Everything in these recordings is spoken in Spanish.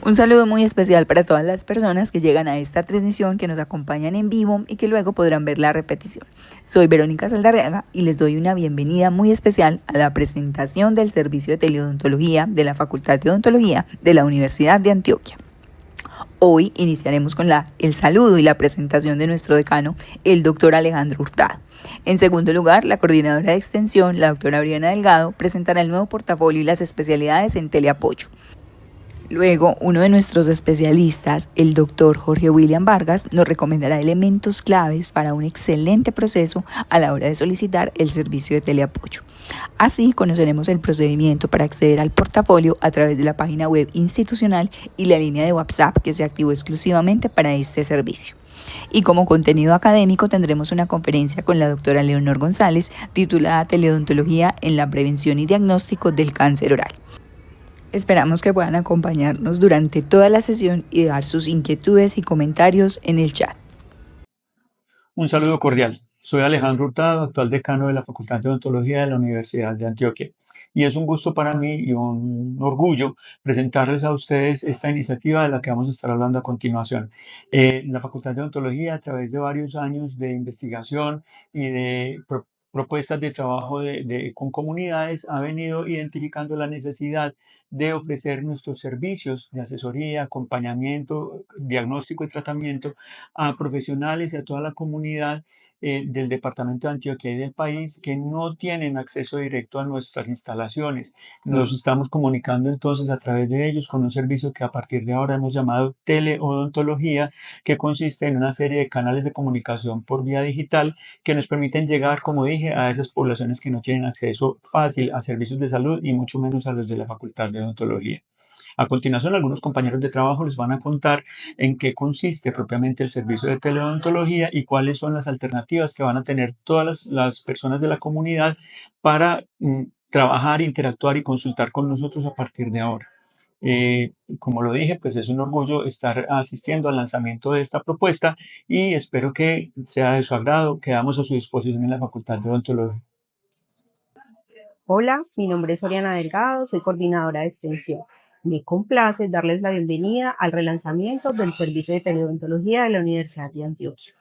Un saludo muy especial para todas las personas que llegan a esta transmisión, que nos acompañan en vivo y que luego podrán ver la repetición. Soy Verónica Saldarriaga y les doy una bienvenida muy especial a la presentación del servicio de teleodontología de la Facultad de Odontología de la Universidad de Antioquia. Hoy iniciaremos con el saludo y la presentación de nuestro decano, el doctor Alejandro Hurtado. En segundo lugar, la coordinadora de extensión, la doctora Briana Delgado, presentará el nuevo portafolio y las especialidades en teleapoyo. Luego, uno de nuestros especialistas, el doctor Jorge William Vargas, nos recomendará elementos claves para un excelente proceso a la hora de solicitar el servicio de teleapoyo. Así, conoceremos el procedimiento para acceder al portafolio a través de la página web institucional y la línea de WhatsApp que se activó exclusivamente para este servicio. Y como contenido académico tendremos una conferencia con la doctora Leonor González titulada Teleodontología en la prevención y diagnóstico del cáncer oral. Esperamos que puedan acompañarnos durante toda la sesión y dar sus inquietudes y comentarios en el chat. Un saludo cordial. Soy Alejandro Hurtado, actual decano de la Facultad de Odontología de la Universidad de Antioquia. Y es un gusto para mí y un orgullo presentarles a ustedes esta iniciativa de la que vamos a estar hablando a continuación. La Facultad de Odontología, a través de varios años de investigación y de propuestas de trabajo con comunidades, ha venido identificando la necesidad de ofrecer nuestros servicios de asesoría, acompañamiento, diagnóstico y tratamiento a profesionales y a toda la comunidad del departamento de Antioquia y del país que no tienen acceso directo a nuestras instalaciones. Nos estamos comunicando entonces a través de ellos con un servicio que a partir de ahora hemos llamado teleodontología, que consiste en una serie de canales de comunicación por vía digital que nos permiten llegar, como dije, a esas poblaciones que no tienen acceso fácil a servicios de salud y mucho menos a los de la Facultad de Odontología. A continuación, algunos compañeros de trabajo les van a contar en qué consiste propiamente el servicio de teleodontología y cuáles son las alternativas que van a tener todas las personas de la comunidad para trabajar, interactuar y consultar con nosotros a partir de ahora. Como lo dije, pues es un orgullo estar asistiendo al lanzamiento de esta propuesta y espero que sea de su agrado. Quedamos a su disposición en la Facultad de Odontología. Hola, mi nombre es Oriana Delgado, soy coordinadora de extensión. Me complace darles la bienvenida al relanzamiento del servicio de teleodontología de la Universidad de Antioquia.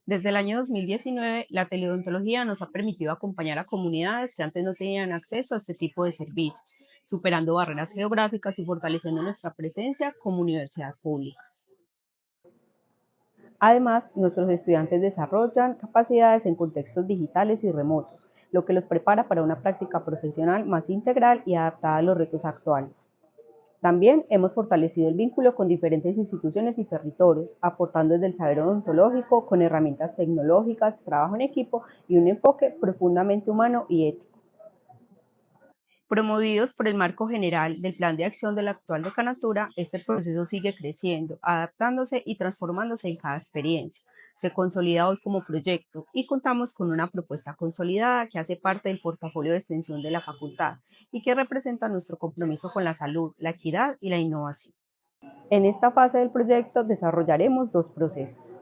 Desde el año 2019, la teleodontología nos ha permitido acompañar a comunidades que antes no tenían acceso a este tipo de servicios, superando barreras geográficas y fortaleciendo nuestra presencia como universidad pública. Además, nuestros estudiantes desarrollan capacidades en contextos digitales y remotos, lo que los prepara para una práctica profesional más integral y adaptada a los retos actuales. También hemos fortalecido el vínculo con diferentes instituciones y territorios, aportando desde el saber odontológico con herramientas tecnológicas, trabajo en equipo y un enfoque profundamente humano y ético. Promovidos por el marco general del Plan de Acción de la actual decanatura, este proceso sigue creciendo, adaptándose y transformándose en cada experiencia. Se consolida hoy como proyecto y contamos con una propuesta consolidada que hace parte del portafolio de extensión de la facultad y que representa nuestro compromiso con la salud, la equidad y la innovación. En esta fase del proyecto desarrollaremos dos procesos.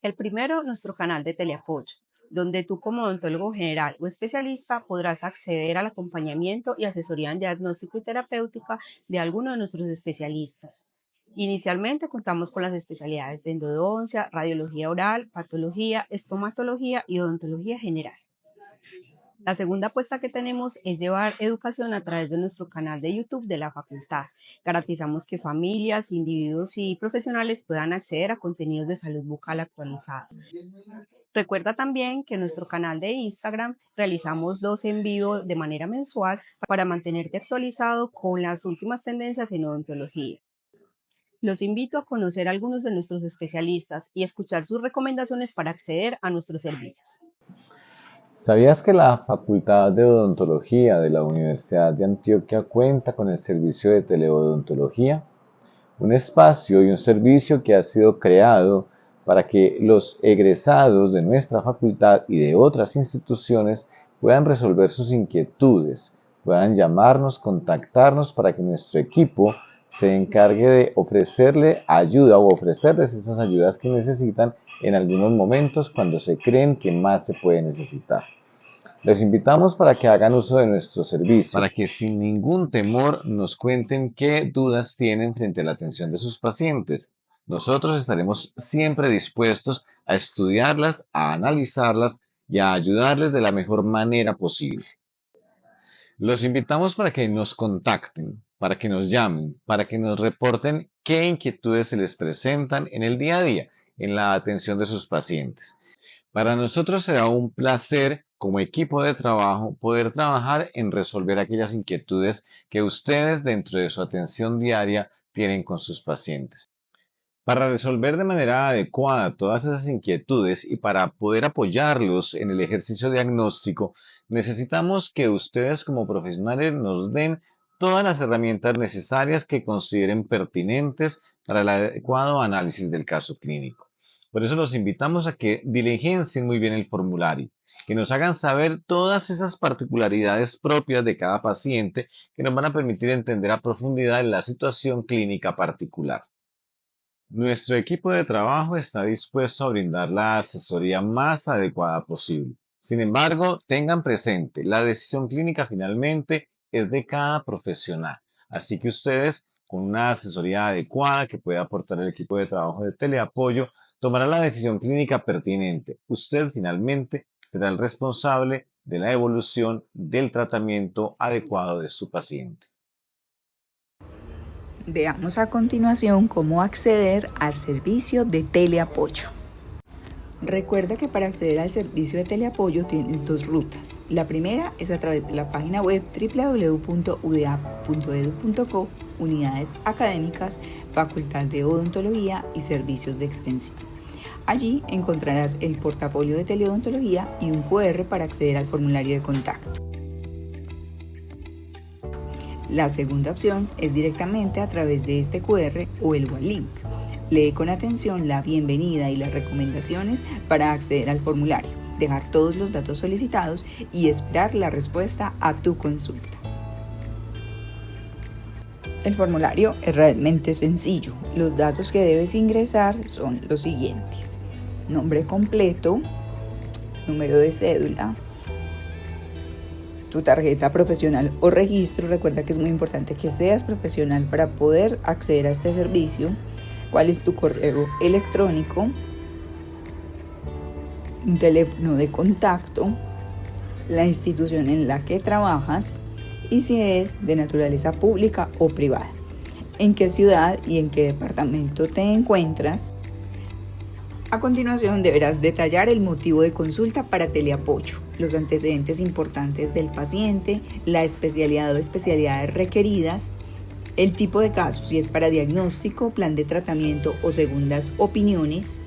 El primero, nuestro canal de teleapoyo, donde tú como odontólogo general o especialista podrás acceder al acompañamiento y asesoría en diagnóstico y terapéutica de alguno de nuestros especialistas. Inicialmente contamos con las especialidades de endodoncia, radiología oral, patología, estomatología y odontología general. La segunda apuesta que tenemos es llevar educación a través de nuestro canal de YouTube de la facultad. Garantizamos que familias, individuos y profesionales puedan acceder a contenidos de salud bucal actualizados. Recuerda también que en nuestro canal de Instagram realizamos 2 en vivo de manera mensual para mantenerte actualizado con las últimas tendencias en odontología. Los invito a conocer a algunos de nuestros especialistas y escuchar sus recomendaciones para acceder a nuestros servicios. ¿Sabías que la Facultad de Odontología de la Universidad de Antioquia cuenta con el servicio de teleodontología? Un espacio y un servicio que ha sido creado para que los egresados de nuestra facultad y de otras instituciones puedan resolver sus inquietudes, puedan llamarnos, contactarnos para que nuestro equipo se encargue de ofrecerle ayuda o ofrecerles esas ayudas que necesitan en algunos momentos cuando se creen que más se puede necesitar. Los invitamos para que hagan uso de nuestro servicio, para que sin ningún temor nos cuenten qué dudas tienen frente a la atención de sus pacientes. Nosotros estaremos siempre dispuestos a estudiarlas, a analizarlas y a ayudarles de la mejor manera posible. Los invitamos para que nos contacten, para que nos llamen, para que nos reporten qué inquietudes se les presentan en el día a día en la atención de sus pacientes. Para nosotros será un placer, como equipo de trabajo, poder trabajar en resolver aquellas inquietudes que ustedes dentro de su atención diaria tienen con sus pacientes. Para resolver de manera adecuada todas esas inquietudes y para poder apoyarlos en el ejercicio diagnóstico, necesitamos que ustedes como profesionales nos den todas las herramientas necesarias que consideren pertinentes para el adecuado análisis del caso clínico. Por eso los invitamos a que diligencien muy bien el formulario, que nos hagan saber todas esas particularidades propias de cada paciente que nos van a permitir entender a profundidad la situación clínica particular. Nuestro equipo de trabajo está dispuesto a brindar la asesoría más adecuada posible. Sin embargo, tengan presente, la decisión clínica finalmente es de cada profesional. Así que ustedes, con una asesoría adecuada que pueda aportar el equipo de trabajo de teleapoyo, tomarán la decisión clínica pertinente. Usted finalmente será el responsable de la evolución del tratamiento adecuado de su paciente. Veamos a continuación cómo acceder al servicio de teleapoyo. Recuerda que para acceder al servicio de teleapoyo tienes dos rutas. La primera es a través de la página web www.udap.edu.co, unidades académicas, Facultad de Odontología y Servicios de Extensión. Allí encontrarás el portafolio de teleodontología y un QR para acceder al formulario de contacto. La segunda opción es directamente a través de este QR o el web link. Lee con atención la bienvenida y las recomendaciones para acceder al formulario, dejar todos los datos solicitados y esperar la respuesta a tu consulta. El formulario es realmente sencillo. Los datos que debes ingresar son los siguientes: nombre completo, número de cédula, tu tarjeta profesional o registro. Recuerda que es muy importante que seas profesional para poder acceder a este servicio. ¿Cuál es tu correo electrónico? Un teléfono de contacto, la institución en la que trabajas y si es de naturaleza pública o privada. ¿En qué ciudad y en qué departamento te encuentras? A continuación deberás detallar el motivo de consulta para teleapoyo, los antecedentes importantes del paciente, la especialidad o especialidades requeridas, el tipo de caso, si es para diagnóstico, plan de tratamiento o segundas opiniones,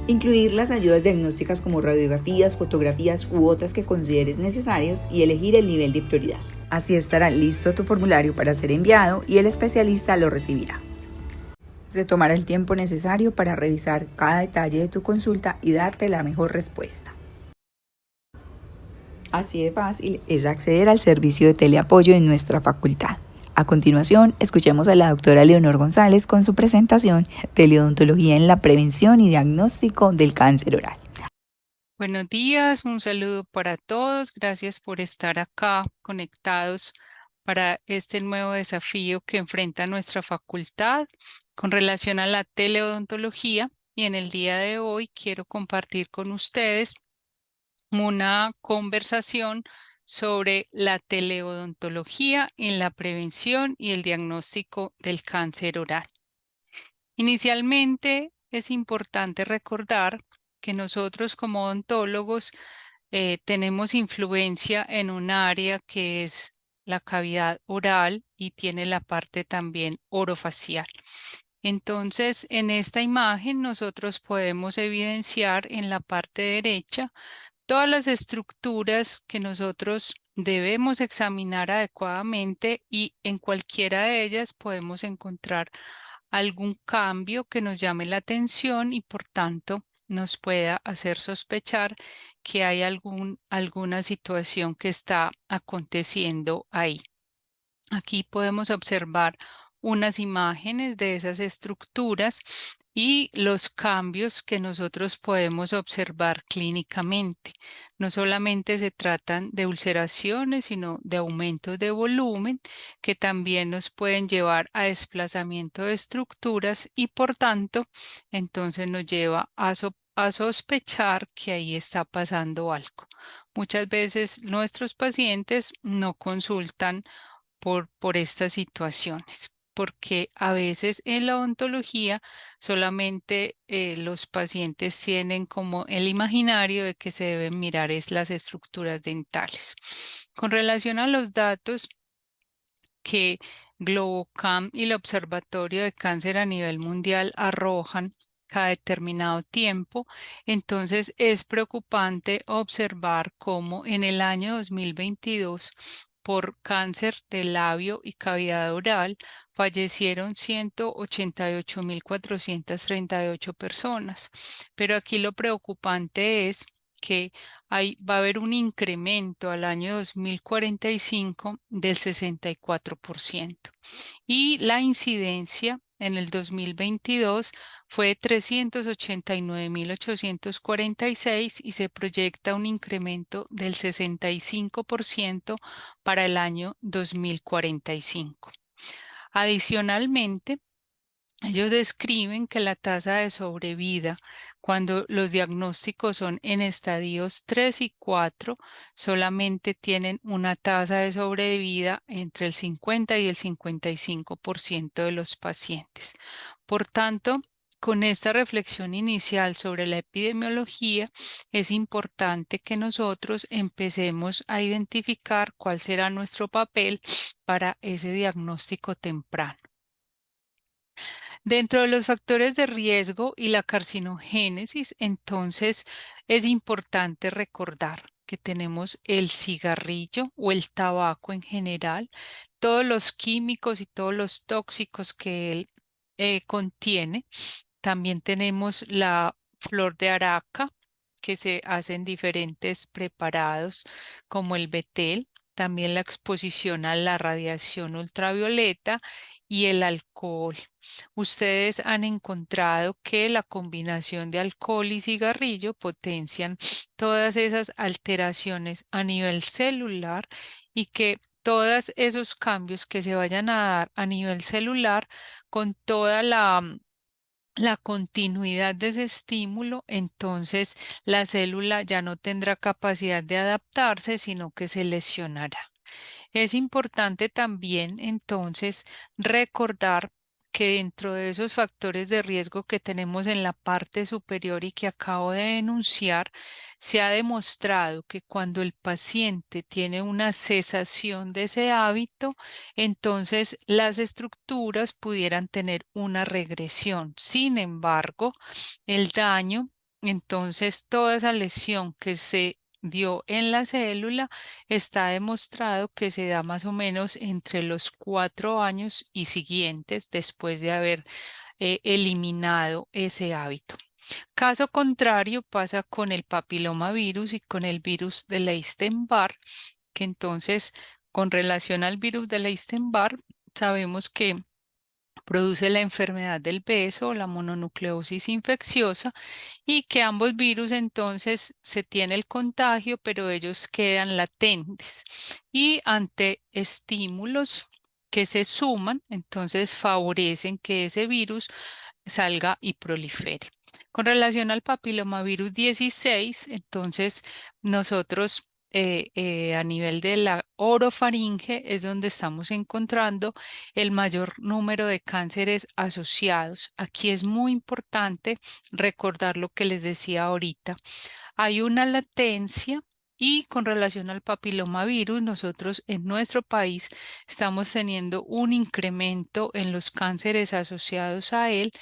incluir las ayudas diagnósticas como radiografías, fotografías u otras que consideres necesarias y elegir el nivel de prioridad. Así estará listo tu formulario para ser enviado y el especialista lo recibirá. Se tomará el tiempo necesario para revisar cada detalle de tu consulta y darte la mejor respuesta. Así de fácil es acceder al servicio de teleapoyo en nuestra facultad. A continuación, escuchemos a la doctora Leonor González con su presentación Teleodontología en la prevención y diagnóstico del cáncer oral. Buenos días, un saludo para todos. Gracias por estar acá conectados para este nuevo desafío que enfrenta nuestra facultad con relación a la teleodontología. Y en el día de hoy quiero compartir con ustedes una conversación sobre la teleodontología en la prevención y el diagnóstico del cáncer oral. Inicialmente, es importante recordar que nosotros como odontólogos tenemos influencia en un área que es la cavidad oral y tiene la parte también orofacial. Entonces, en esta imagen nosotros podemos evidenciar en la parte derecha todas las estructuras que nosotros debemos examinar adecuadamente y en cualquiera de ellas podemos encontrar algún cambio que nos llame la atención y por tanto nos pueda hacer sospechar que hay alguna situación que está aconteciendo ahí. Aquí podemos observar unas imágenes de esas estructuras y los cambios que nosotros podemos observar clínicamente. No solamente se tratan de ulceraciones, sino de aumentos de volumen que también nos pueden llevar a desplazamiento de estructuras y por tanto, entonces nos lleva a sospechar que ahí está pasando algo. Muchas veces nuestros pacientes no consultan por estas situaciones, porque a veces en la odontología solamente los pacientes tienen como el imaginario de que se deben mirar es las estructuras dentales. Con relación a los datos que Globocam y el Observatorio de Cáncer a nivel mundial arrojan cada determinado tiempo, entonces es preocupante observar cómo en el año 2022 por cáncer de labio y cavidad oral fallecieron 188.438 personas. Pero aquí lo preocupante es que va a haber un incremento al año 2045 del 64% y la incidencia en el 2022 fue 389.846 y se proyecta un incremento del 65% para el año 2045. Adicionalmente, ellos describen que la tasa de sobrevida cuando los diagnósticos son en estadios 3 y 4 solamente tienen una tasa de sobrevida entre el 50 y el 55% de los pacientes. Por tanto, con esta reflexión inicial sobre la epidemiología, es importante que nosotros empecemos a identificar cuál será nuestro papel para ese diagnóstico temprano. Dentro de los factores de riesgo y la carcinogénesis, entonces es importante recordar que tenemos el cigarrillo o el tabaco en general, todos los químicos y todos los tóxicos que él contiene. También tenemos la flor de araca, que se hacen diferentes preparados como el betel, también la exposición a la radiación ultravioleta y el alcohol. Ustedes han encontrado que la combinación de alcohol y cigarrillo potencian todas esas alteraciones a nivel celular y que todos esos cambios que se vayan a dar a nivel celular con toda la continuidad de ese estímulo, entonces la célula ya no tendrá capacidad de adaptarse, sino que se lesionará. Es importante también entonces recordar que dentro de esos factores de riesgo que tenemos en la parte superior y que acabo de enunciar, se ha demostrado que cuando el paciente tiene una cesación de ese hábito, entonces las estructuras pudieran tener una regresión. Sin embargo, el daño, entonces toda esa lesión que se dio en la célula, está demostrado que se da más o menos entre los 4 años y siguientes después de haber eliminado ese hábito. Caso contrario pasa con el papilomavirus y con el virus de Epstein-Barr, que entonces con relación al virus de Epstein-Barr sabemos que produce la enfermedad del beso, la mononucleosis infecciosa, y que ambos virus entonces se tiene el contagio, pero ellos quedan latentes y ante estímulos que se suman, entonces favorecen que ese virus salga y prolifere. Con relación al papilomavirus 16, entonces nosotros a nivel de la orofaringe es donde estamos encontrando el mayor número de cánceres asociados. Aquí es muy importante recordar lo que les decía ahorita. Hay una latencia y con relación al papilomavirus, nosotros en nuestro país estamos teniendo un incremento en los cánceres asociados a él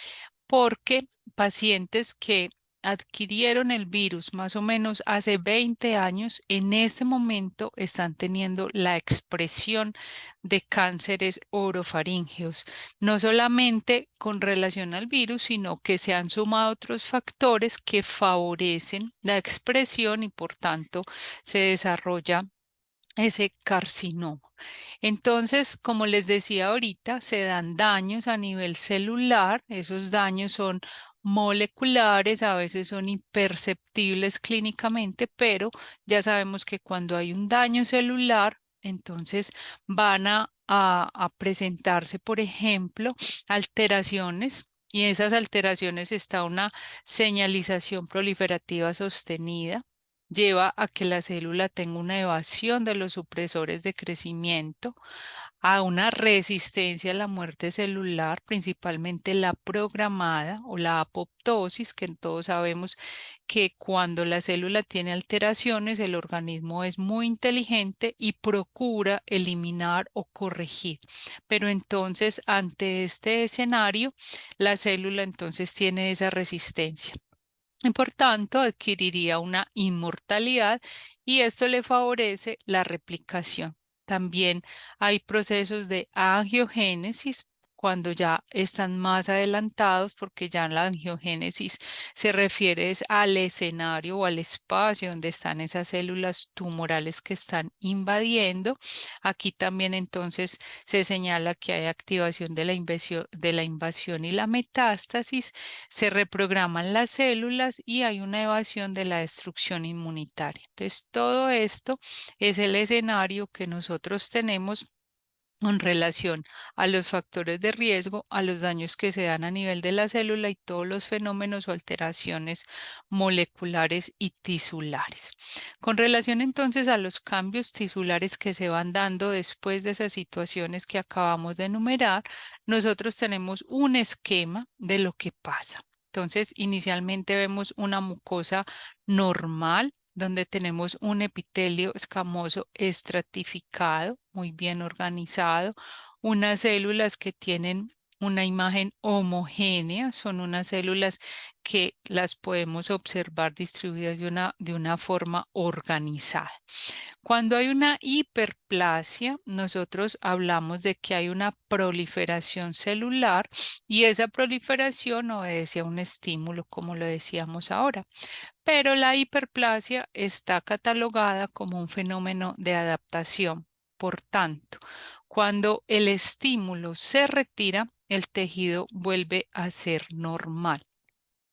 porque pacientes que adquirieron el virus más o menos hace 20 años, en este momento están teniendo la expresión de cánceres orofaríngeos, no solamente con relación al virus, sino que se han sumado otros factores que favorecen la expresión y por tanto se desarrolla ese carcinoma. Entonces, como les decía ahorita, se dan daños a nivel celular. Esos daños son moleculares, a veces son imperceptibles clínicamente, pero ya sabemos que cuando hay un daño celular, entonces van a presentarse, por ejemplo, alteraciones. Y en esas alteraciones está una señalización proliferativa sostenida, lleva a que la célula tenga una evasión de los supresores de crecimiento, a una resistencia a la muerte celular, principalmente la programada o la apoptosis, que todos sabemos que cuando la célula tiene alteraciones, el organismo es muy inteligente y procura eliminar o corregir. Pero entonces, ante este escenario, la célula entonces tiene esa resistencia y por tanto adquiriría una inmortalidad y esto le favorece la replicación. También hay procesos de angiogénesis cuando ya están más adelantados, porque ya la angiogénesis se refiere es al escenario o al espacio donde están esas células tumorales que están invadiendo. Aquí también entonces se señala que hay activación de la invasión y la metástasis, se reprograman las células y hay una evasión de la destrucción inmunitaria. Entonces, todo esto es el escenario que nosotros tenemos en relación a los factores de riesgo, a los daños que se dan a nivel de la célula y todos los fenómenos o alteraciones moleculares y tisulares. Con relación entonces a los cambios tisulares que se van dando después de esas situaciones que acabamos de enumerar, nosotros tenemos un esquema de lo que pasa. Entonces, inicialmente vemos una mucosa normal, donde tenemos un epitelio escamoso estratificado, muy bien organizado, unas células que tienen una imagen homogénea, son unas células que las podemos observar distribuidas de una forma organizada. Cuando hay una hiperplasia, nosotros hablamos de que hay una proliferación celular y esa proliferación obedece a un estímulo, como lo decíamos ahora. Pero la hiperplasia está catalogada como un fenómeno de adaptación. Por tanto, cuando el estímulo se retira, el tejido vuelve a ser normal.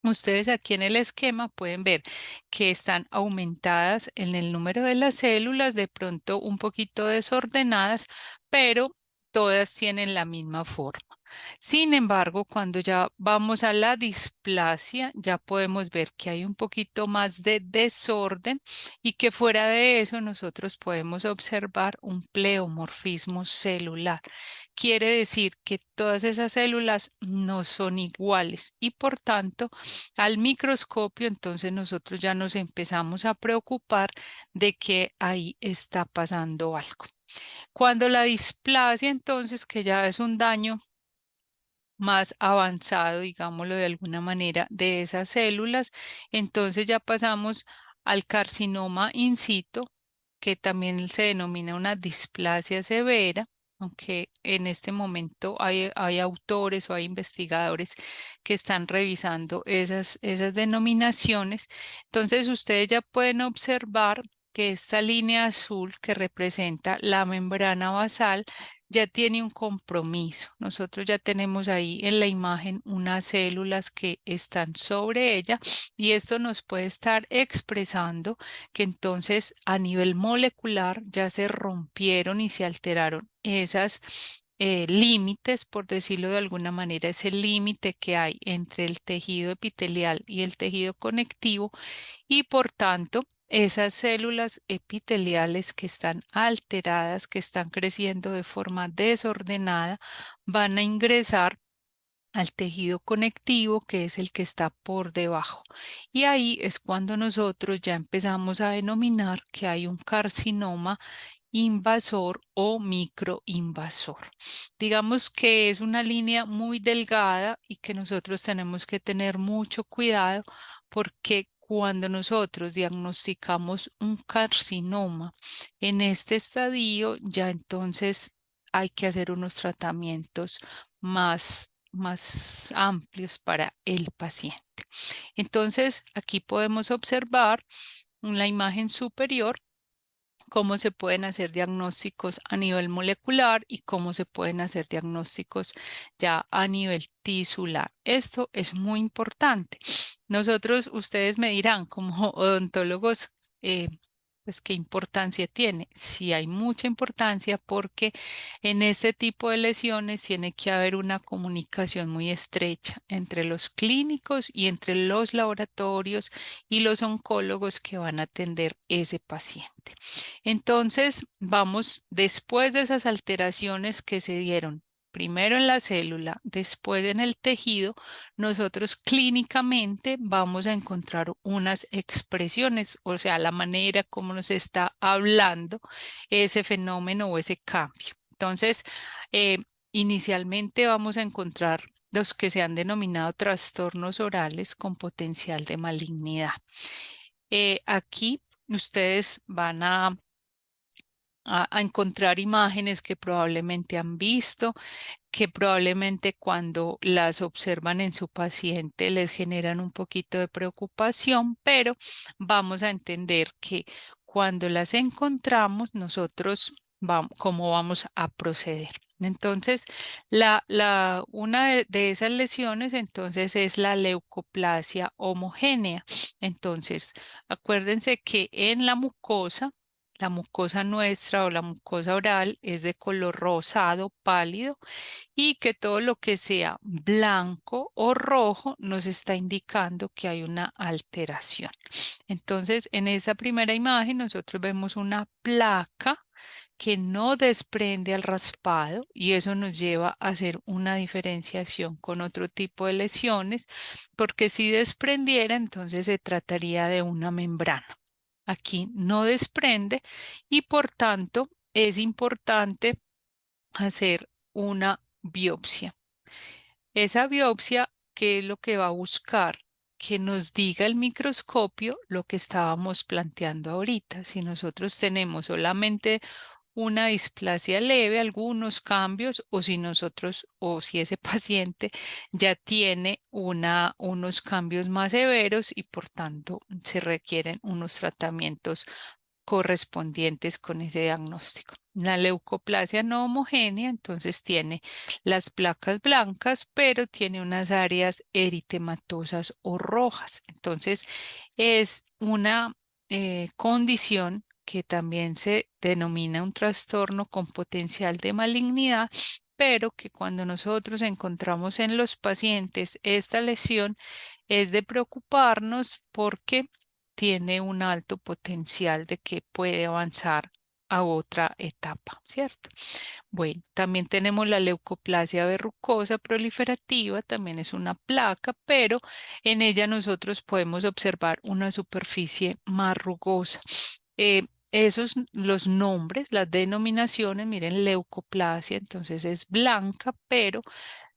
Ustedes aquí en el esquema pueden ver que están aumentadas en el número de las células, de pronto un poquito desordenadas, pero todas tienen la misma forma. Sin embargo, cuando ya vamos a la displasia, ya podemos ver que hay un poquito más de desorden y que fuera de eso nosotros podemos observar un pleomorfismo celular. Quiere decir que todas esas células no son iguales y por tanto al microscopio entonces nosotros ya nos empezamos a preocupar de que ahí está pasando algo. Cuando la displasia entonces, que ya es un daño más avanzado, digámoslo de alguna manera, de esas células, entonces ya pasamos al carcinoma in situ, que también se denomina una displasia severa, aunque en este momento hay autores o hay investigadores que están revisando esas denominaciones. Entonces ustedes ya pueden observar que esta línea azul que representa la membrana basal ya tiene un compromiso. Nosotros ya tenemos ahí en la imagen unas células que están sobre ella y esto nos puede estar expresando que entonces a nivel molecular ya se rompieron y se alteraron esas límites, por decirlo de alguna manera, ese límite que hay entre el tejido epitelial y el tejido conectivo y por tanto esas células epiteliales que están alteradas, que están creciendo de forma desordenada, van a ingresar al tejido conectivo, que es el que está por debajo. Y ahí es cuando nosotros ya empezamos a denominar que hay un carcinoma invasor o microinvasor. Digamos que es una línea muy delgada y que nosotros tenemos que tener mucho cuidado porque cuando nosotros diagnosticamos un carcinoma en este estadio, ya entonces hay que hacer unos tratamientos más amplios para el paciente. Entonces, aquí podemos observar en la imagen superior cómo se pueden hacer diagnósticos a nivel molecular y cómo se pueden hacer diagnósticos ya a nivel tisular. Esto es muy importante. Nosotros, ustedes me dirán, como odontólogos, pues qué importancia tiene. Sí hay mucha importancia porque en este tipo de lesiones tiene que haber una comunicación muy estrecha entre los clínicos y entre los laboratorios y los oncólogos que van a atender ese paciente. Entonces, vamos, después de esas alteraciones que se dieron, primero en la célula, después en el tejido, nosotros clínicamente vamos a encontrar unas expresiones, o sea, la manera como nos está hablando ese fenómeno o ese cambio. Entonces, eh, inicialmente vamos a encontrar los que se han denominado trastornos orales con potencial de malignidad. Aquí ustedes van a encontrar imágenes que probablemente han visto, que probablemente cuando las observan en su paciente les generan un poquito de preocupación, pero vamos a entender que cuando las encontramos, nosotros vamos, cómo vamos a proceder. Entonces, una de esas lesiones entonces es la leucoplasia homogénea. Entonces, acuérdense que en la mucosa nuestra o la mucosa oral es de color rosado pálido y que todo lo que sea blanco o rojo nos está indicando que hay una alteración. Entonces, en esa primera imagen nosotros vemos una placa que no desprende al raspado y eso nos lleva a hacer una diferenciación con otro tipo de lesiones, porque si desprendiera, entonces se trataría de una membrana. Aquí no desprende y por tanto es importante hacer una biopsia. Esa biopsia, ¿qué es lo que va a buscar? Que nos diga el microscopio lo que estábamos planteando ahorita. Si nosotros tenemos solamente una displasia leve, algunos cambios, o si nosotros, o si ese paciente ya tiene unos cambios más severos y por tanto se requieren unos tratamientos correspondientes con ese diagnóstico. La leucoplasia no homogénea, entonces tiene las placas blancas, pero tiene unas áreas eritematosas o rojas. Entonces, es una condición que también se denomina un trastorno con potencial de malignidad, pero que cuando nosotros encontramos en los pacientes esta lesión es de preocuparnos porque tiene un alto potencial de que puede avanzar a otra etapa, ¿cierto? Bueno, también tenemos la leucoplasia verrucosa proliferativa, también es una placa, pero en ella nosotros podemos observar una superficie más rugosa. Esos, los nombres, las denominaciones, miren, leucoplasia, entonces es blanca, pero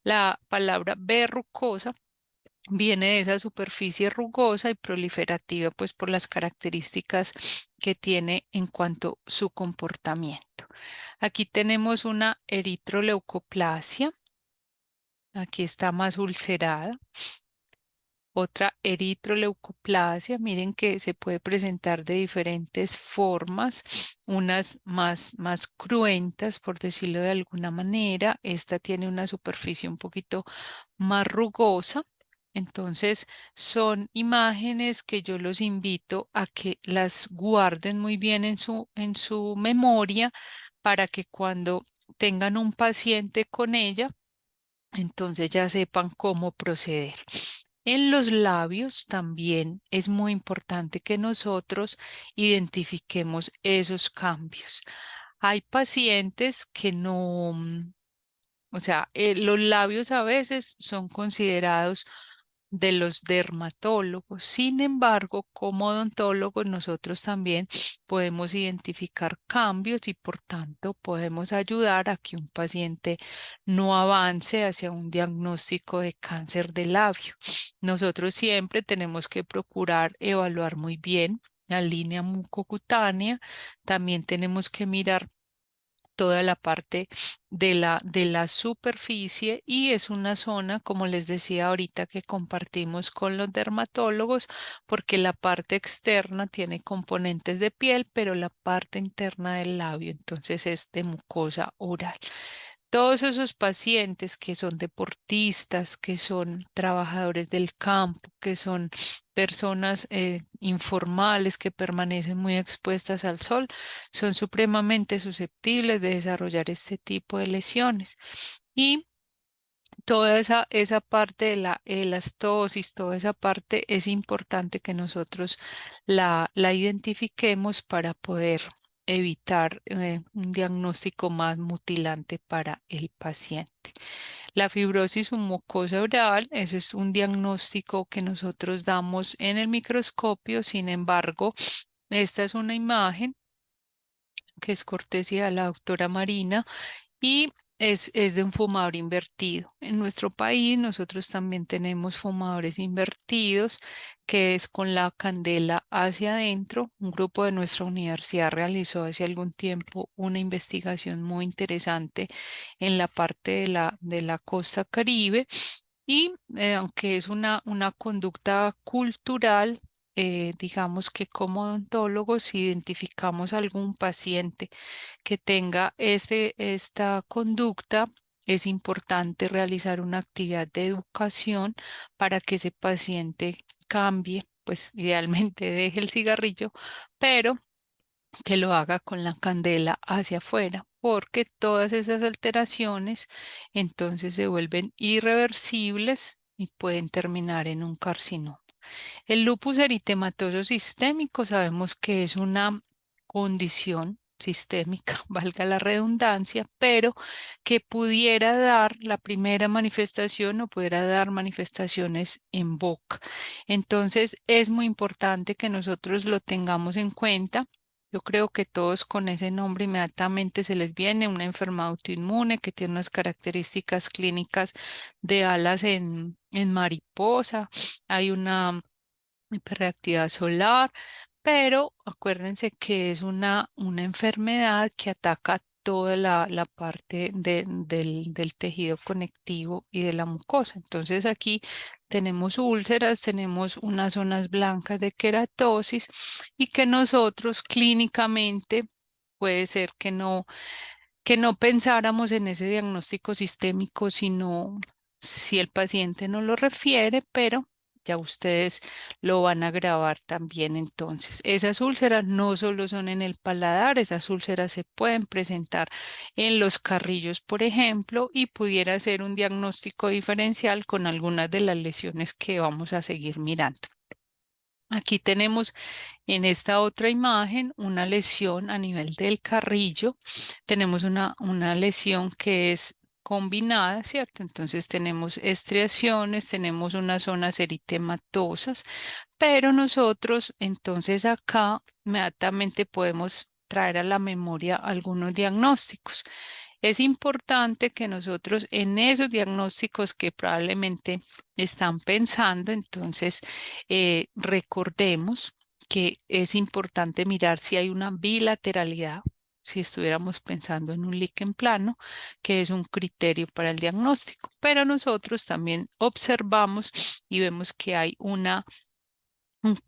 la palabra verrucosa viene de esa superficie rugosa y proliferativa, pues por las características que tiene en cuanto a su comportamiento. Aquí tenemos una eritroleucoplasia, aquí está más ulcerada. Otra eritroleucoplasia, miren que se puede presentar de diferentes formas, unas más cruentas, por decirlo de alguna manera. Esta tiene una superficie un poquito más rugosa. Entonces, son imágenes que yo los invito a que las guarden muy bien en su memoria para que cuando tengan un paciente con ella, entonces ya sepan cómo proceder. En los labios también es muy importante que nosotros identifiquemos esos cambios. Hay pacientes que no, o sea, los labios a veces son considerados de los dermatólogos. Sin embargo, como odontólogos, nosotros también podemos identificar cambios y por tanto podemos ayudar a que un paciente no avance hacia un diagnóstico de cáncer de labio. Nosotros siempre tenemos que procurar evaluar muy bien la línea mucocutánea. También tenemos que mirar toda la parte de la superficie, y es una zona, como les decía ahorita, que compartimos con los dermatólogos porque la parte externa tiene componentes de piel, pero la parte interna del labio entonces es de mucosa oral. Todos esos pacientes que son deportistas, que son trabajadores del campo, que son personas informales que permanecen muy expuestas al sol, son supremamente susceptibles de desarrollar este tipo de lesiones. Y toda esa parte de la elastosis, toda esa parte es importante que nosotros la identifiquemos para poder evitar un diagnóstico más mutilante para el paciente. La fibrosis mucosa oral, ese es un diagnóstico que nosotros damos en el microscopio. Sin embargo, esta es una imagen que es cortesía de la doctora Marina y es de un fumador invertido. En nuestro país nosotros también tenemos fumadores invertidos, que es con la candela hacia adentro. Un grupo de nuestra universidad realizó hace algún tiempo una investigación muy interesante en la parte de la costa Caribe, y aunque es una conducta cultural, digamos que como odontólogos, si identificamos algún paciente que tenga esta conducta, es importante realizar una actividad de educación para que ese paciente cambie, pues idealmente deje el cigarrillo, pero que lo haga con la candela hacia afuera, porque todas esas alteraciones entonces se vuelven irreversibles y pueden terminar en un carcinoma. El lupus eritematoso sistémico sabemos que es una condición sistémica, valga la redundancia, pero que pudiera dar la primera manifestación o pudiera dar manifestaciones en boca. Entonces es muy importante que nosotros lo tengamos en cuenta. Yo creo que todos con ese nombre inmediatamente se les viene una enfermedad autoinmune que tiene unas características clínicas de alas en mariposa. Hay una hiperreactividad solar, pero acuérdense que es una enfermedad que ataca toda la parte del tejido conectivo y de la mucosa. Entonces aquí tenemos úlceras, tenemos unas zonas blancas de queratosis, y que nosotros clínicamente puede ser que no pensáramos en ese diagnóstico sistémico, sino si el paciente no lo refiere, pero ya ustedes lo van a grabar también. Entonces, esas úlceras no solo son en el paladar, esas úlceras se pueden presentar en los carrillos, por ejemplo, y pudiera ser un diagnóstico diferencial con algunas de las lesiones que vamos a seguir mirando. Aquí tenemos en esta otra imagen una lesión a nivel del carrillo. Tenemos una lesión que es combinada, ¿cierto? Entonces tenemos estriaciones, tenemos unas zonas eritematosas, pero nosotros entonces acá inmediatamente podemos traer a la memoria algunos diagnósticos. Es importante que nosotros en esos diagnósticos que probablemente están pensando, entonces recordemos que es importante mirar si hay una bilateralidad, si estuviéramos pensando en un líquen plano, que es un criterio para el diagnóstico. Pero nosotros también observamos y vemos que hay un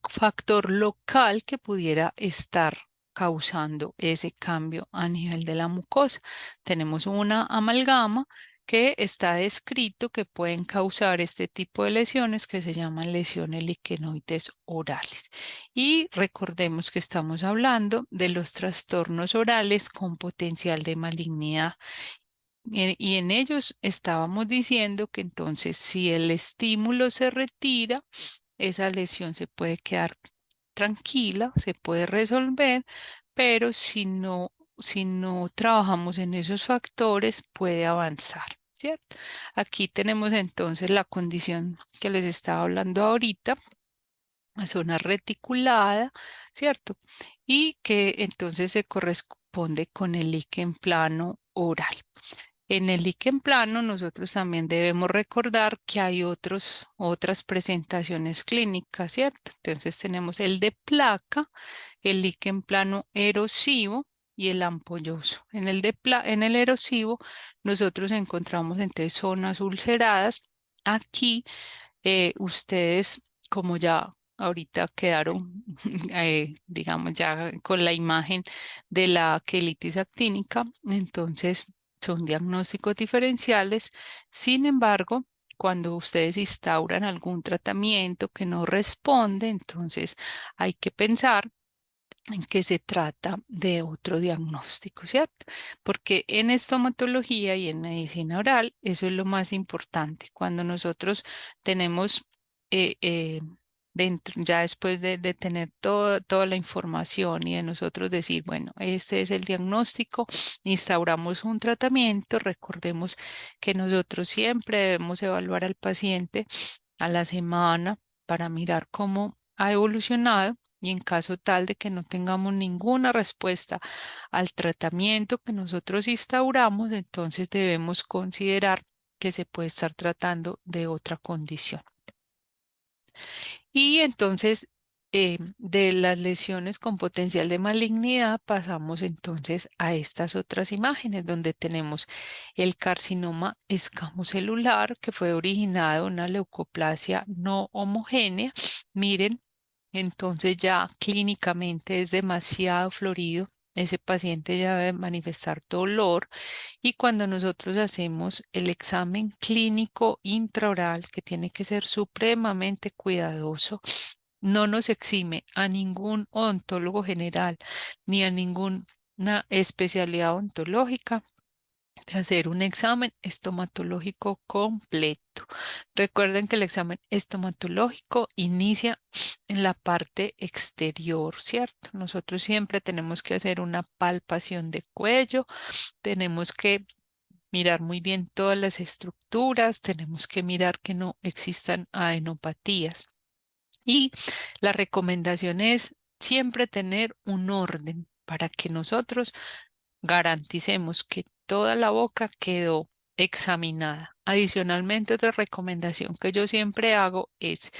factor local que pudiera estar causando ese cambio a nivel de la mucosa. Tenemos una amalgama que está descrito que pueden causar este tipo de lesiones que se llaman lesiones liquenoides orales. Y recordemos que estamos hablando de los trastornos orales con potencial de malignidad. Y en ellos estábamos diciendo que entonces si el estímulo se retira, esa lesión se puede quedar tranquila, se puede resolver, pero si no trabajamos en esos factores, puede avanzar, ¿cierto? Aquí tenemos entonces la condición que les estaba hablando ahorita, la zona reticulada, ¿cierto? Y que entonces se corresponde con el líquen plano oral. En el líquen plano, nosotros también debemos recordar que hay otras presentaciones clínicas, ¿cierto? Entonces tenemos el de placa, el líquen plano erosivo, y el ampolloso. En el erosivo nosotros encontramos entonces zonas ulceradas. Aquí ustedes, como ya ahorita quedaron, digamos, ya con la imagen de la quelitis actínica, entonces son diagnósticos diferenciales. Sin embargo, cuando ustedes instauran algún tratamiento que no responde, entonces hay que pensar en que se trata de otro diagnóstico, ¿cierto? Porque en estomatología y en medicina oral, eso es lo más importante. Cuando nosotros tenemos, ya después de tener toda la información y de nosotros decir, bueno, este es el diagnóstico, instauramos un tratamiento, recordemos que nosotros siempre debemos evaluar al paciente a la semana para mirar cómo ha evolucionado y en caso tal de que no tengamos ninguna respuesta al tratamiento que nosotros instauramos, entonces debemos considerar que se puede estar tratando de otra condición. Y entonces, de las lesiones con potencial de malignidad, pasamos entonces a estas otras imágenes donde tenemos el carcinoma escamocelular que fue originado de una leucoplasia no homogénea. Miren, entonces ya clínicamente es demasiado florido. Ese paciente ya debe manifestar dolor y cuando nosotros hacemos el examen clínico intraoral, que tiene que ser supremamente cuidadoso, no nos exime a ningún odontólogo general ni a ninguna especialidad odontológica de hacer un examen estomatológico completo. Recuerden que el examen estomatológico inicia en la parte exterior, ¿cierto? Nosotros siempre tenemos que hacer una palpación de cuello, tenemos que mirar muy bien todas las estructuras, tenemos que mirar que no existan adenopatías. Y la recomendación es siempre tener un orden para que nosotros garanticemos que toda la boca quedó examinada. Adicionalmente, otra recomendación que yo siempre hago es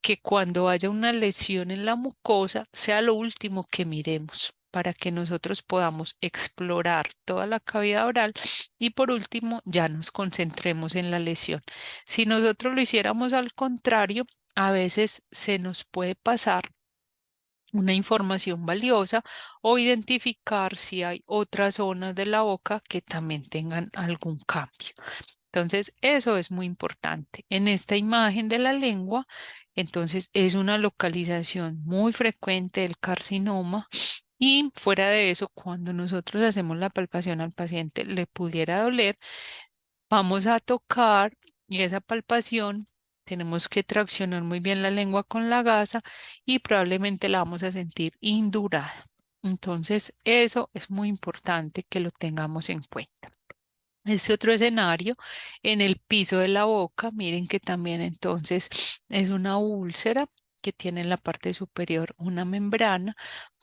que cuando haya una lesión en la mucosa sea lo último que miremos para que nosotros podamos explorar toda la cavidad oral y por último ya nos concentremos en la lesión. Si nosotros lo hiciéramos al contrario, a veces se nos puede pasar una información valiosa o identificar si hay otras zonas de la boca que también tengan algún cambio. Entonces, eso es muy importante. En esta imagen de la lengua, entonces es una localización muy frecuente del carcinoma y fuera de eso, cuando nosotros hacemos la palpación al paciente le pudiera doler, vamos a tocar y esa palpación tenemos que traccionar muy bien la lengua con la gasa y probablemente la vamos a sentir indurada. Entonces, eso es muy importante que lo tengamos en cuenta. Este otro escenario en el piso de la boca, miren que también entonces es una úlcera que tiene en la parte superior una membrana,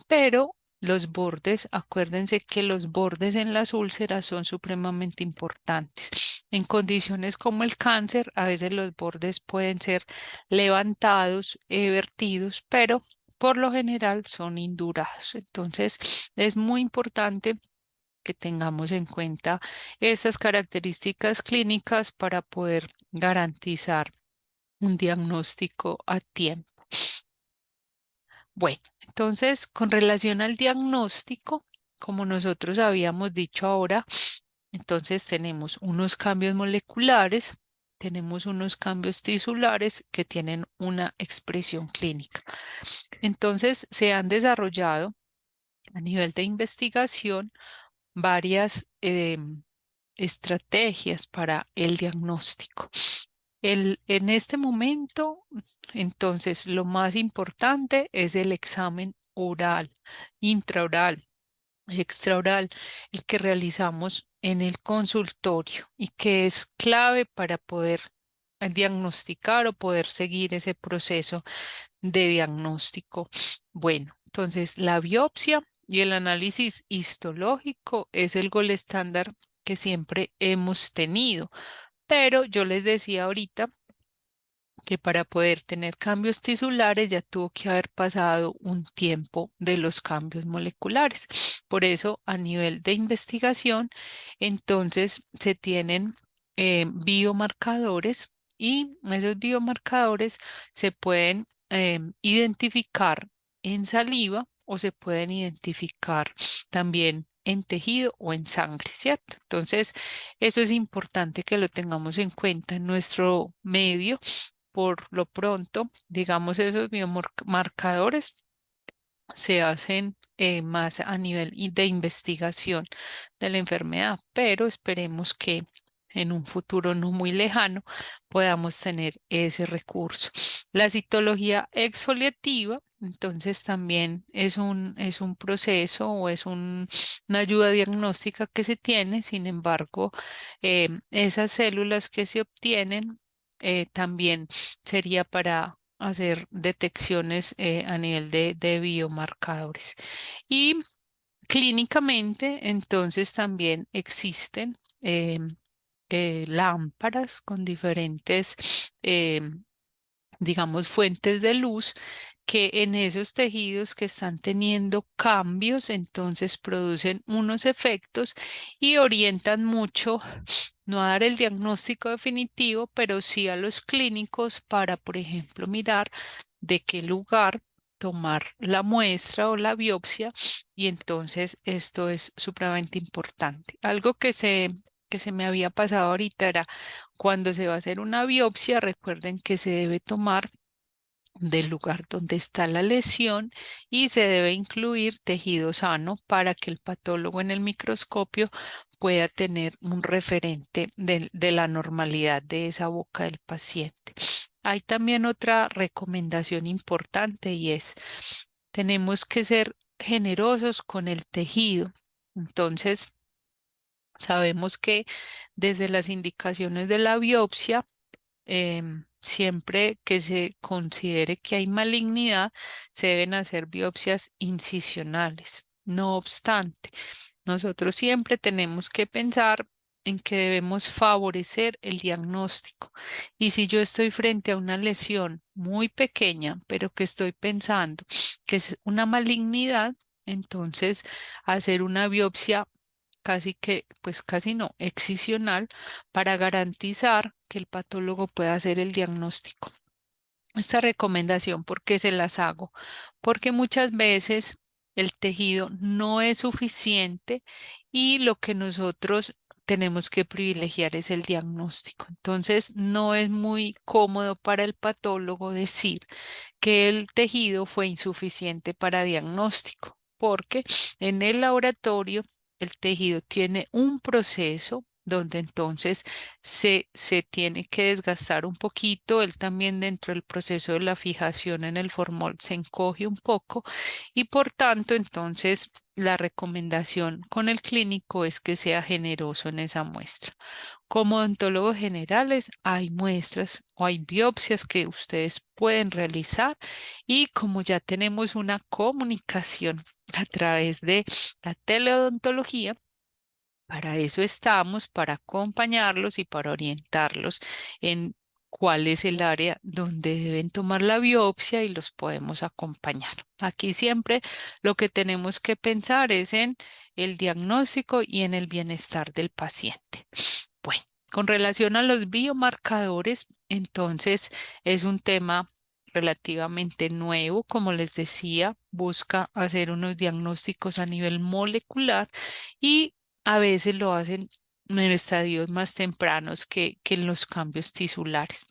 pero los bordes, acuérdense que los bordes en las úlceras son supremamente importantes. En condiciones como el cáncer, a veces los bordes pueden ser levantados, vertidos, pero por lo general son indurados. Entonces, es muy importante que tengamos en cuenta estas características clínicas para poder garantizar un diagnóstico a tiempo. Bueno, entonces, con relación al diagnóstico, como nosotros habíamos dicho ahora, entonces tenemos unos cambios moleculares, tenemos unos cambios tisulares que tienen una expresión clínica. Entonces, se han desarrollado a nivel de investigación varias estrategias para el diagnóstico. En este momento, entonces, lo más importante es el examen oral, intraoral, extraoral, el que realizamos en el consultorio y que es clave para poder diagnosticar o poder seguir ese proceso de diagnóstico. Bueno, entonces la biopsia y el análisis histológico es el gol estándar que siempre hemos tenido, pero yo les decía ahorita que para poder tener cambios tisulares ya tuvo que haber pasado un tiempo de los cambios moleculares. Por eso, a nivel de investigación, entonces se tienen biomarcadores y esos biomarcadores se pueden identificar en saliva o se pueden identificar también en tejido o en sangre, ¿cierto? Entonces, eso es importante que lo tengamos en cuenta en nuestro medio. Por lo pronto, digamos, esos biomarcadores se hacen más a nivel de investigación de la enfermedad, pero esperemos que en un futuro no muy lejano podamos tener ese recurso. La citología exfoliativa, entonces también es un proceso o es una ayuda diagnóstica que se tiene, sin embargo, esas células que se obtienen también sería para hacer detecciones a nivel de biomarcadores. Y clínicamente, entonces también existen lámparas con diferentes digamos, fuentes de luz que en esos tejidos que están teniendo cambios, entonces producen unos efectos y orientan mucho, no a dar el diagnóstico definitivo, pero sí a los clínicos para, por ejemplo, mirar de qué lugar tomar la muestra o la biopsia y entonces esto es supremamente importante. Algo que se me había pasado ahorita era cuando se va a hacer una biopsia, recuerden que se debe tomar del lugar donde está la lesión y se debe incluir tejido sano para que el patólogo en el microscopio pueda tener un referente de la normalidad de esa boca del paciente. Hay también otra recomendación importante y es, tenemos que ser generosos con el tejido. Entonces, sabemos que desde las indicaciones de la biopsia, siempre que se considere que hay malignidad, se deben hacer biopsias incisionales. No obstante, nosotros siempre tenemos que pensar en que debemos favorecer el diagnóstico. Y si yo estoy frente a una lesión muy pequeña, pero que estoy pensando que es una malignidad, entonces hacer una biopsia casi que, pues casi no, excisional para garantizar que el patólogo pueda hacer el diagnóstico. Esta recomendación, ¿por qué se las hago? Porque muchas veces el tejido no es suficiente y lo que nosotros tenemos que privilegiar es el diagnóstico. Entonces, no es muy cómodo para el patólogo decir que el tejido fue insuficiente para diagnóstico, porque en el laboratorio el tejido tiene un proceso donde entonces se tiene que desgastar un poquito, él también dentro del proceso de la fijación en el formol se encoge un poco y por tanto entonces la recomendación con el clínico es que sea generoso en esa muestra. Como odontólogos generales, hay muestras o hay biopsias que ustedes pueden realizar y como ya tenemos una comunicación a través de la teleodontología, para eso estamos, para acompañarlos y para orientarlos en cuál es el área donde deben tomar la biopsia y los podemos acompañar. Aquí siempre lo que tenemos que pensar es en el diagnóstico y en el bienestar del paciente. Bueno, con relación a los biomarcadores, entonces es un tema relativamente nuevo, como les decía, busca hacer unos diagnósticos a nivel molecular y a veces lo hacen en estadios más tempranos que en los cambios tisulares.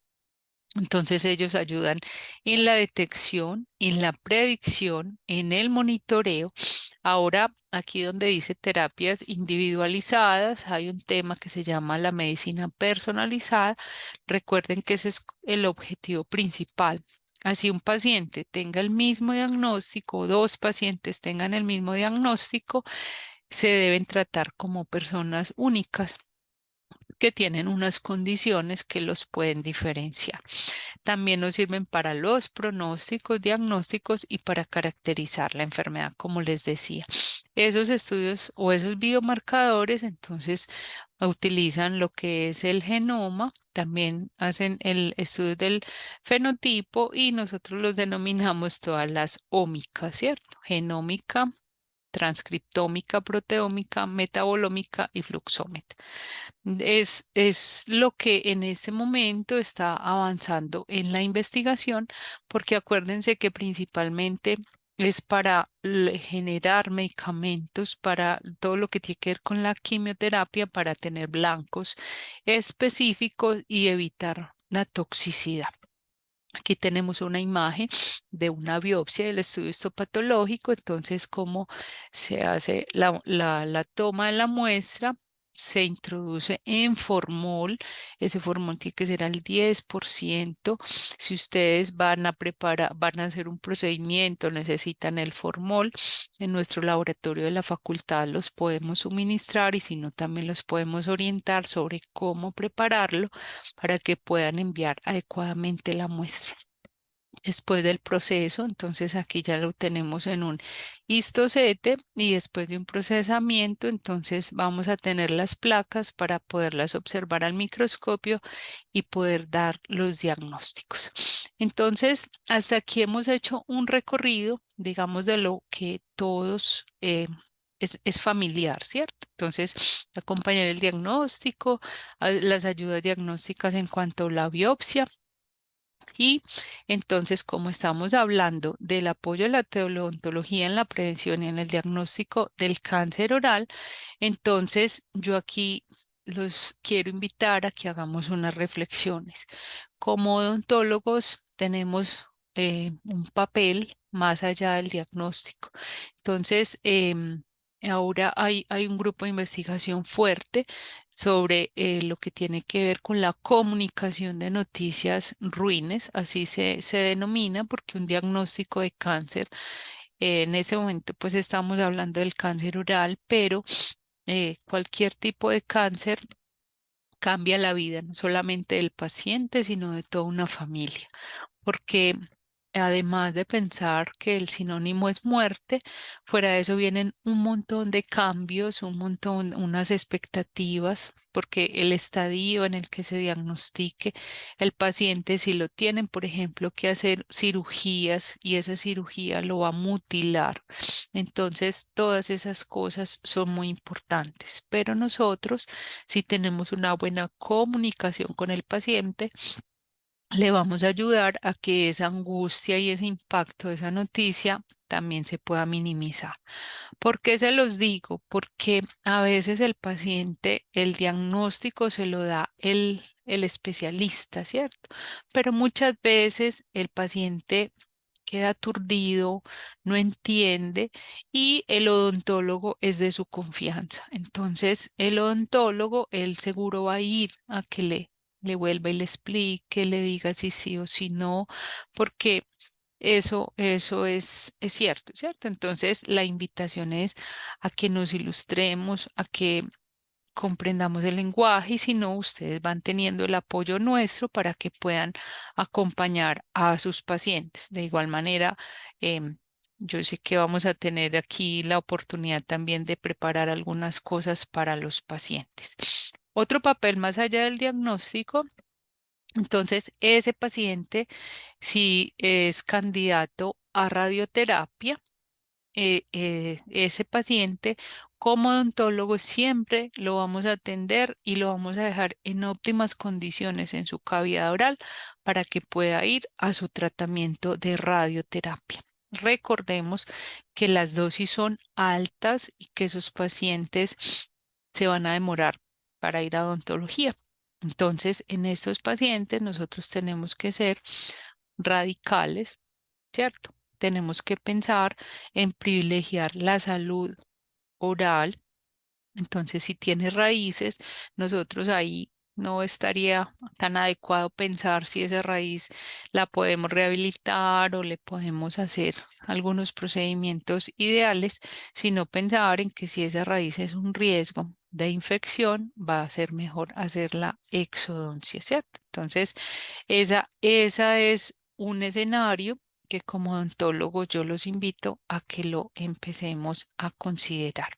Entonces ellos ayudan en la detección, en la predicción, en el monitoreo. Ahora, aquí donde dice terapias individualizadas, hay un tema que se llama la medicina personalizada. Recuerden que ese es el objetivo principal. Así un paciente tenga el mismo diagnóstico, dos pacientes tengan el mismo diagnóstico, se deben tratar como personas únicas que tienen unas condiciones que los pueden diferenciar. También nos sirven para los pronósticos, diagnósticos y para caracterizar la enfermedad, como les decía. Esos estudios o esos biomarcadores, entonces, utilizan lo que es el genoma, también hacen el estudio del fenotipo y nosotros los denominamos todas las ómicas, ¿cierto? Genómica, transcriptómica, proteómica, metabolómica y fluxómica. Es lo que en este momento está avanzando en la investigación, porque acuérdense que principalmente es para generar medicamentos para todo lo que tiene que ver con la quimioterapia, para tener blancos específicos y evitar la toxicidad. Aquí tenemos una imagen de una biopsia del estudio histopatológico, entonces cómo se hace la toma de la muestra, se introduce en formol, ese formol tiene que ser al 10%. Si ustedes van a preparar, van a hacer un procedimiento, necesitan el formol, en nuestro laboratorio de la facultad los podemos suministrar y si no también los podemos orientar sobre cómo prepararlo para que puedan enviar adecuadamente la muestra. Después del proceso, entonces aquí ya lo tenemos en un histocete y después de un procesamiento, entonces vamos a tener las placas para poderlas observar al microscopio y poder dar los diagnósticos. Entonces, hasta aquí hemos hecho un recorrido, digamos, de lo que todos es familiar, ¿cierto? Entonces, acompañar el diagnóstico, las ayudas diagnósticas en cuanto a la biopsia. Y entonces, como estamos hablando del apoyo de la teleodontología en la prevención y en el diagnóstico del cáncer oral, entonces yo aquí los quiero invitar a que hagamos unas reflexiones. Como odontólogos tenemos un papel más allá del diagnóstico. Entonces, ahora hay un grupo de investigación fuerte sobre lo que tiene que ver con la comunicación de noticias ruines, así se denomina, porque un diagnóstico de cáncer, en ese momento pues estamos hablando del cáncer oral, pero cualquier tipo de cáncer cambia la vida, no solamente del paciente, sino de toda una familia, porque además de pensar que el sinónimo es muerte, fuera de eso vienen un montón de cambios, un montón, unas expectativas, porque el estadio en el que se diagnostique el paciente, si lo tienen, por ejemplo, que hacer cirugías y esa cirugía lo va a mutilar. Entonces, todas esas cosas son muy importantes, pero nosotros, si tenemos una buena comunicación con el paciente, le vamos a ayudar a que esa angustia y ese impacto de esa noticia también se pueda minimizar. ¿Por qué se los digo? Porque a veces el paciente, el diagnóstico se lo da el especialista, ¿cierto? Pero muchas veces el paciente queda aturdido, no entiende y el odontólogo es de su confianza. Entonces, el odontólogo, él seguro va a ir a que le vuelva y le explique, le diga si sí o si no, porque eso es cierto, ¿cierto? Entonces, la invitación es a que nos ilustremos, a que comprendamos el lenguaje y si no, ustedes van teniendo el apoyo nuestro para que puedan acompañar a sus pacientes. De igual manera, yo sé que vamos a tener aquí la oportunidad también de preparar algunas cosas para los pacientes. Otro papel más allá del diagnóstico, entonces ese paciente, si es candidato a radioterapia, ese paciente, como odontólogo, siempre lo vamos a atender y lo vamos a dejar en óptimas condiciones en su cavidad oral para que pueda ir a su tratamiento de radioterapia. Recordemos que las dosis son altas y que esos pacientes se van a demorar para ir a odontología. Entonces, en estos pacientes nosotros tenemos que ser radicales, ¿cierto? Tenemos que pensar en privilegiar la salud oral. Entonces, si tiene raíces, nosotros ahí no estaría tan adecuado pensar si esa raíz la podemos rehabilitar o le podemos hacer algunos procedimientos ideales, sino pensar en que si esa raíz es un riesgo, de infección, va a ser mejor hacer la exodoncia, ¿cierto? Entonces, esa es un escenario que como odontólogos yo los invito a que lo empecemos a considerar.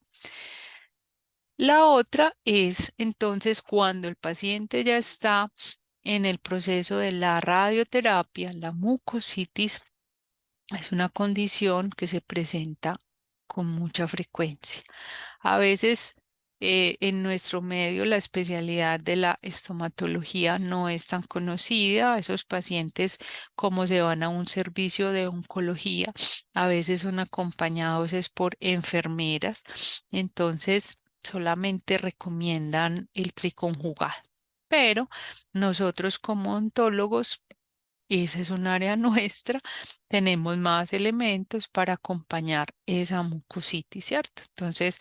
La otra es entonces cuando el paciente ya está en el proceso de la radioterapia, la mucositis es una condición que se presenta con mucha frecuencia. A veces en nuestro medio la especialidad de la estomatología no es tan conocida. Esos pacientes, como se van a un servicio de oncología, a veces son acompañados es por enfermeras. Entonces, solamente recomiendan el triconjugado. Pero nosotros como odontólogos, esa es un área nuestra, tenemos más elementos para acompañar esa mucositis, ¿cierto? Entonces,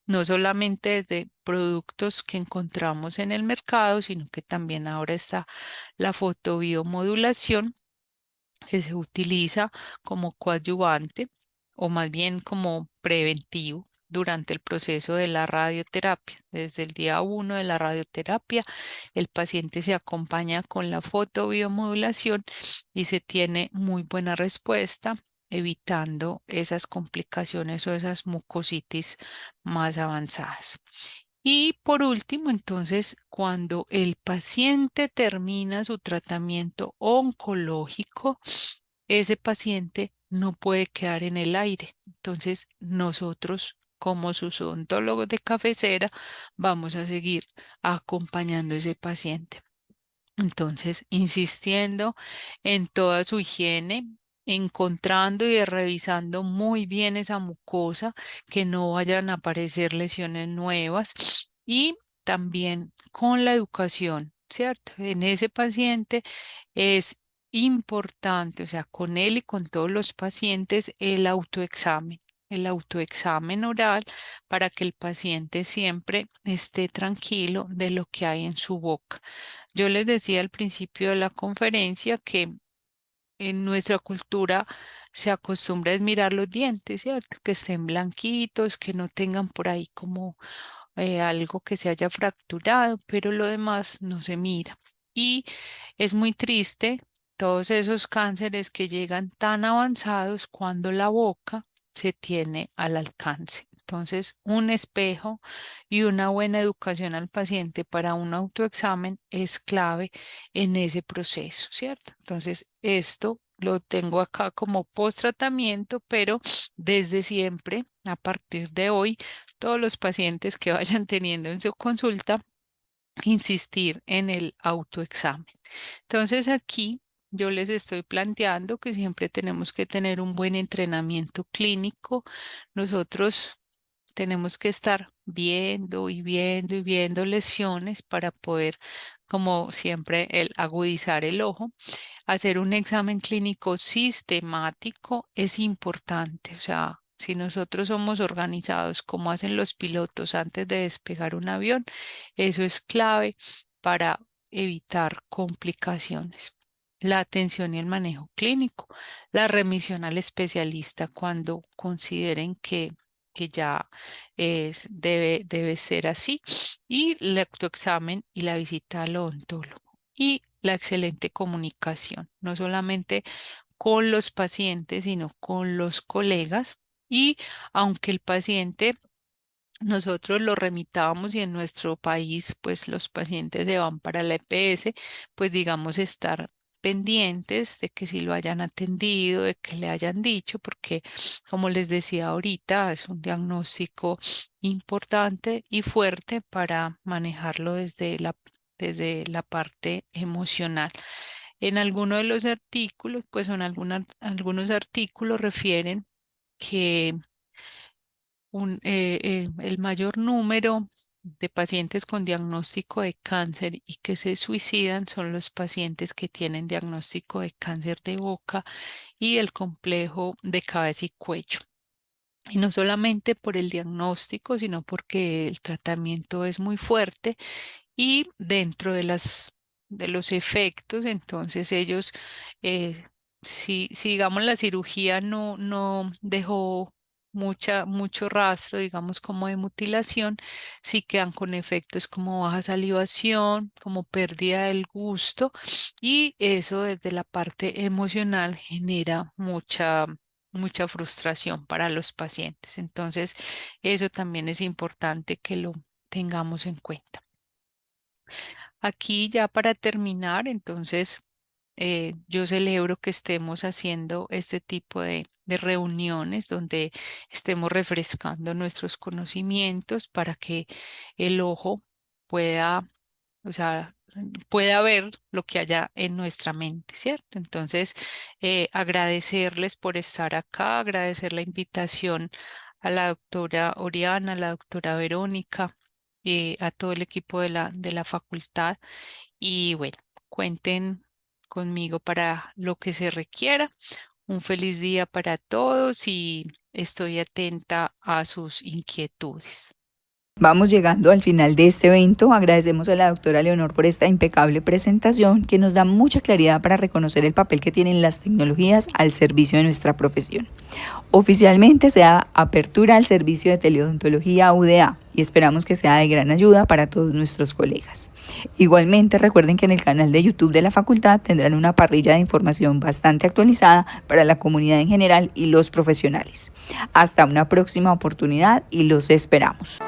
no solamente desde productos que encontramos en el mercado, sino que también ahora está la fotobiomodulación, que se utiliza como coadyuvante o más bien como preventivo durante el proceso de la radioterapia. Desde el día 1 de la radioterapia, el paciente se acompaña con la fotobiomodulación y se tiene muy buena respuesta, evitando esas complicaciones o esas mucositis más avanzadas. Y por último, entonces, cuando el paciente termina su tratamiento oncológico, ese paciente no puede quedar en el aire. Entonces, nosotros, como sus odontólogos de cabecera, vamos a seguir acompañando a ese paciente. Entonces, insistiendo en toda su higiene, encontrando y revisando muy bien esa mucosa, que no vayan a aparecer lesiones nuevas y también con la educación, ¿cierto? En ese paciente es importante, o sea, con él y con todos los pacientes, el autoexamen oral para que el paciente siempre esté tranquilo de lo que hay en su boca. Yo les decía al principio de la conferencia que en nuestra cultura se acostumbra es mirar los dientes, ¿cierto? Que estén blanquitos, que no tengan por ahí como algo que se haya fracturado, pero lo demás no se mira. Y es muy triste todos esos cánceres que llegan tan avanzados cuando la boca se tiene al alcance. Entonces, un espejo y una buena educación al paciente para un autoexamen es clave en ese proceso, ¿cierto? Entonces, esto lo tengo acá como post tratamiento, pero desde siempre, a partir de hoy, todos los pacientes que vayan teniendo en su consulta, insistir en el autoexamen. Entonces aquí yo les estoy planteando que siempre tenemos que tener un buen entrenamiento clínico. Nosotros tenemos que estar viendo y viendo y viendo lesiones para poder, como siempre, agudizar el ojo. Hacer un examen clínico sistemático es importante. O sea, si nosotros somos organizados como hacen los pilotos antes de despegar un avión, eso es clave para evitar complicaciones. La atención y el manejo clínico, la remisión al especialista cuando consideren que ya debe ser así, y el autoexamen y la visita al odontólogo y la excelente comunicación, no solamente con los pacientes, sino con los colegas. Y aunque el paciente nosotros lo remitábamos y en nuestro país, pues los pacientes se van para la EPS, pues digamos estar pendientes de que si lo hayan atendido, de que le hayan dicho, porque como les decía ahorita, es un diagnóstico importante y fuerte para manejarlo desde la parte emocional. En alguno de los artículos, pues son algunos artículos refieren que el mayor número de pacientes con diagnóstico de cáncer y que se suicidan son los pacientes que tienen diagnóstico de cáncer de boca y el complejo de cabeza y cuello. Y no solamente por el diagnóstico, sino porque el tratamiento es muy fuerte y dentro de los efectos, entonces ellos, si digamos la cirugía no dejó mucho rastro, digamos, como de mutilación, sí quedan con efectos como baja salivación, como pérdida del gusto, y eso desde la parte emocional genera mucha frustración para los pacientes. Entonces, eso también es importante que lo tengamos en cuenta. Aquí ya para terminar, entonces, yo celebro que estemos haciendo este tipo de reuniones donde estemos refrescando nuestros conocimientos para que el ojo pueda, o sea, pueda ver lo que haya en nuestra mente, ¿cierto? Entonces, agradecerles por estar acá, agradecer la invitación a la doctora Oriana, a la doctora Verónica, a todo el equipo de la facultad. Y bueno, cuenten conmigo para lo que se requiera. Un feliz día para todos y estoy atenta a sus inquietudes. Vamos llegando al final de este evento. Agradecemos a la doctora Leonor por esta impecable presentación que nos da mucha claridad para reconocer el papel que tienen las tecnologías al servicio de nuestra profesión. Oficialmente se da apertura al servicio de teleodontología UDA y esperamos que sea de gran ayuda para todos nuestros colegas. Igualmente recuerden que en el canal de YouTube de la facultad tendrán una parrilla de información bastante actualizada para la comunidad en general y los profesionales. Hasta una próxima oportunidad y los esperamos.